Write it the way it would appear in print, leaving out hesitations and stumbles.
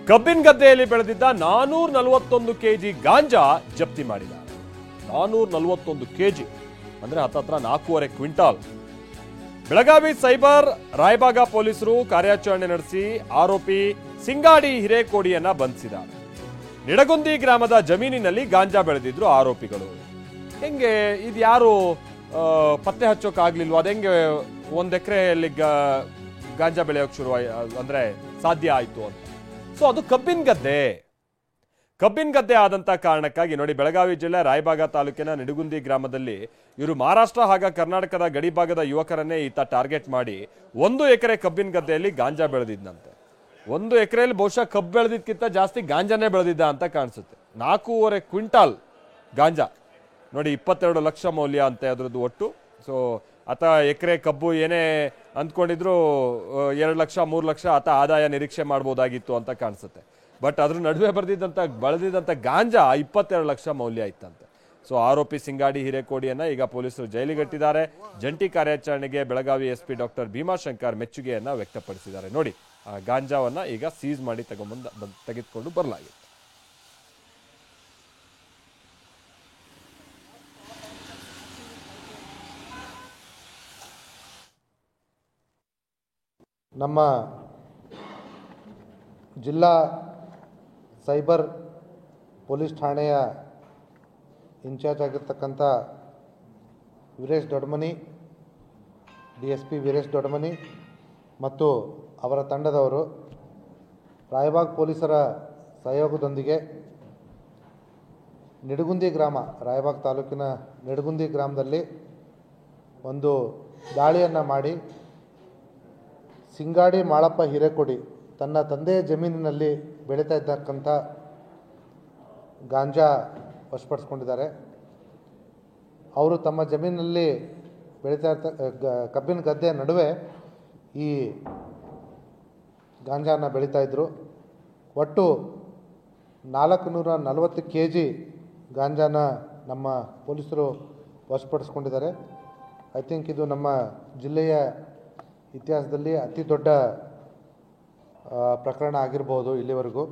ಕಬ್ಬಿನ ಗದ್ದೆಯಲ್ಲಿ ಬೆಳೆದಿದ್ದ 441 ಕೆಜಿ ಗಾಂಜಾ ಜಪ್ತಿ ಮಾಡಿದ್ದಾರೆ. 441 ಕೆಜಿ ಅಂದ್ರೆ ಹತ್ತತ್ರ 4.5 ಕ್ವಿಂಟಾಲ್. ಬೆಳಗಾವಿ ಸೈಬರ್ ರಾಯಬಾಗ ಪೊಲೀಸರು ಕಾರ್ಯಾಚರಣೆ ನಡೆಸಿ ಆರೋಪಿ ಸಿಂಗಾಡಿ ಹಿರೇಕೋಡಿಯನ್ನ ಬಂಧಿಸಿದ್ದಾರೆ. ನಿಡಗುಂದಿ ಗ್ರಾಮದ ಜಮೀನಿನಲ್ಲಿ ಗಾಂಜಾ ಬೆಳೆದಿದ್ರು ಆರೋಪಿಗಳು. ಹೆಂಗೆ ಇದು ಯಾರು ಪತ್ತೆ ಹಚ್ಚೋಕ್ಕಾಗ್ಲಿಲ್ವ? ಅದೆಂಗೆ 1 ಎಕರೆಯಲ್ಲಿ ಗಾಂಜಾ ಬೆಳೆಯೋಕೆ ಶುರು ಅಂದ್ರೆ ಸಾಧ್ಯ ಆಯ್ತು ಅಂತ. ಸೊ ಅದು ಕಬ್ಬಿನ ಗದ್ದೆ ಆದಂತ ಕಾರಣಕ್ಕಾಗಿ ನೋಡಿ, ಬೆಳಗಾವಿ ಜಿಲ್ಲೆ ರಾಯಬಾಗ ತಾಲೂಕಿನ ನಿಡಗುಂದಿ ಗ್ರಾಮದಲ್ಲಿ ಇವರು ಮಹಾರಾಷ್ಟ್ರ ಹಾಗೂ ಕರ್ನಾಟಕದ ಗಡಿ ಭಾಗದ ಯುವಕರನ್ನೇ ಈತ ಟಾರ್ಗೆಟ್ ಮಾಡಿ 1 ಎಕರೆ ಕಬ್ಬಿನ ಗದ್ದೆಯಲ್ಲಿ ಗಾಂಜಾ ಬೆಳೆದಿದ್ದಂತೆ. 1 ಎಕರೆಯಲ್ಲಿ ಬಹುಶಃ ಕಬ್ಬು ಬೆಳೆದಿದ್ದಕ್ಕಿಂತ ಜಾಸ್ತಿ ಗಾಂಜಾನೇ ಬೆಳೆದಿದ್ದ ಅಂತ ಕಾಣಿಸುತ್ತೆ. 4.5 ಕ್ವಿಂಟಾಲ್ ಗಾಂಜಾ ನೋಡಿ, 22 ಲಕ್ಷ ಮೌಲ್ಯ ಅಂತೆ ಅದ್ರದ್ದು ಒಟ್ಟು. ಸೊ ಆತ ಎಕರೆ ಕಬ್ಬು ಏನೇ ಅಂದ್ಕೊಂಡಿದ್ರು 2 ಲಕ್ಷ 3 ಲಕ್ಷ ಆತ ಆದಾಯ ನಿರೀಕ್ಷೆ ಮಾಡ್ಬೋದಾಗಿತ್ತು ಅಂತ ಕಾಣಿಸುತ್ತೆ. ಬಟ್ ಅದ್ರ ನಡುವೆ ಬೆಳೆದಿದ್ದಂಥ ಗಾಂಜಾ 22 ಲಕ್ಷ ಮೌಲ್ಯ ಇತ್ತಂತೆ. ಸೊ ಆರೋಪಿ ಸಿಂಗಾಡಿ ಹಿರೇಕೋಡಿಯನ್ನ ಈಗ ಪೊಲೀಸರು ಜೈಲಿಗಟ್ಟಿದ್ದಾರೆ. ಜಂಟಿ ಕಾರ್ಯಾಚರಣೆಗೆ ಬೆಳಗಾವಿ ಎಸ್ಪಿ ಡಾಕ್ಟರ್ ಭೀಮಾಶಂಕರ್ ಮೆಚ್ಚುಗೆಯನ್ನ ವ್ಯಕ್ತಪಡಿಸಿದ್ದಾರೆ. ನೋಡಿ, ಆ ಗಾಂಜಾವನ್ನ ಈಗ ಸೀಸ್ ಮಾಡಿ ತೆಗೆದುಕೊಂಡು ಬರಲಾಗಿದೆ. ನಮ್ಮ ಜಿಲ್ಲಾ ಸೈಬರ್ ಪೊಲೀಸ್ ಠಾಣೆಯ ಇನ್ಚಾರ್ಜ್ ಆಗಿರ್ತಕ್ಕಂಥ ವೀರೇಶ್ ದೊಡ್ಮನಿ, DSP ವೀರೇಶ್ ದೊಡ್ಮನಿ ಮತ್ತು ಅವರ ತಂಡದವರು ರಾಯಬಾಗ್ ಪೊಲೀಸರ ಸಹಯೋಗದೊಂದಿಗೆ ನಿಡಗುಂದಿ ಗ್ರಾಮ, ರಾಯಬಾಗ್ ತಾಲೂಕಿನ ನಿಡಗುಂದಿ ಗ್ರಾಮದಲ್ಲಿ ಒಂದು ದಾಳಿಯನ್ನು ಮಾಡಿ ಸಿಂಗಾಡಿ ಮಾಳಪ್ಪ ಹಿರೇಕೊಡಿ ತನ್ನ ತಂದೆಯ ಜಮೀನಿನಲ್ಲಿ ಬೆಳೀತಾ ಇದ್ದಕ್ಕಂಥ ಗಾಂಜಾ ವಶಪಡಿಸ್ಕೊಂಡಿದ್ದಾರೆ. ಅವರು ತಮ್ಮ ಜಮೀನಿನಲ್ಲಿ ಬೆಳೀತಾ ಕಬ್ಬಿನ ಗದ್ದೆಯ ನಡುವೆ ಈ ಗಾಂಜಾನ ಬೆಳೀತಾ ಇದ್ದರು. ಒಟ್ಟು 440 kg ಗಾಂಜಾನ ನಮ್ಮ ಪೊಲೀಸರು ವಶಪಡಿಸ್ಕೊಂಡಿದ್ದಾರೆ. ಐ ಥಿಂಕ್ ಇದು ನಮ್ಮ ಜಿಲ್ಲೆಯ ಇತಿಹಾಸದಲ್ಲಿ ಅತಿ ದೊಡ್ಡ ಪ್ರಕರಣ ಆಗಿರ್ಬೋದು ಇಲ್ಲಿವರೆಗೂ.